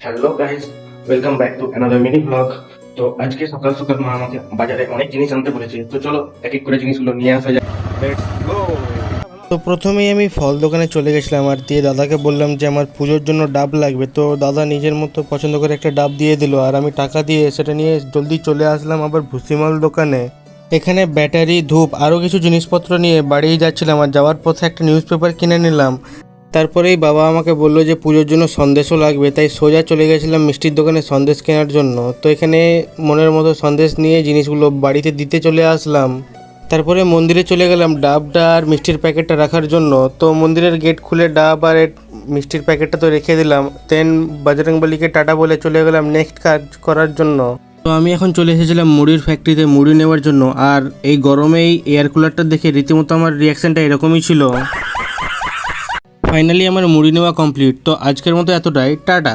Hello guys, welcome back to another mini blog. তো আজকে সকাল সকাল মা আমাকে বাজারে অনেক জিনিস আনতে বলেছে, তো চলো এক এক করে জিনিসগুলো নিয়ে আসা যাক। Let's go. তো প্রথমেই আমি ফল দোকানে চলে গেছিলাম আর দিয়ে দাদাকে বললাম যে আমার পুজোর জন্য ডাব লাগবে। তো দাদা নিজের মতো পছন্দ করে একটা ডাব দিয়ে দিল আর আমি টাকা দিয়ে সেটা নিয়ে জলদি চলে আসলাম আবার ভুসিমাল দোকানে। এখানে ব্যাটারি, ধূপ আরও কিছু জিনিসপত্র নিয়ে বাড়ি যাচ্ছিলাম আর যাওয়ার পথে একটা নিউজ পেপার কিনে নিলাম। তারপরেই বাবা আমাকে বললো যে পুজোর জন্য সন্দেশও লাগবে, তাই সোজা চলে গেছিলাম মিষ্টির দোকানে সন্দেশ কেনার জন্য। তো এখানে মনের মতো সন্দেশ নিয়ে জিনিসগুলো বাড়িতে দিতে চলে আসলাম। তারপরে মন্দিরে চলে গেলাম ডাবটা আর মিষ্টির প্যাকেটটা রাখার জন্য। তো মন্দিরের গেট খুলে ডাব আর মিষ্টির প্যাকেটটা তো রেখে দিলাম, দেন বজরংবলীকে টাটা বলে চলে গেলাম নেক্সট কাজ করার জন্য। তো আমি এখন চলে এসেছিলাম মুড়ির ফ্যাক্টরিতে মুড়ি নেওয়ার জন্য, আর এই গরমে এই এয়ার কুলারটা দেখে রীতিমতো আমার রিয়াকশানটা এরকমই ছিল। ফাইনালি আমার মুড়ি নেওয়া কমপ্লিট। তো আজকের মতো এতটাই, টাটা।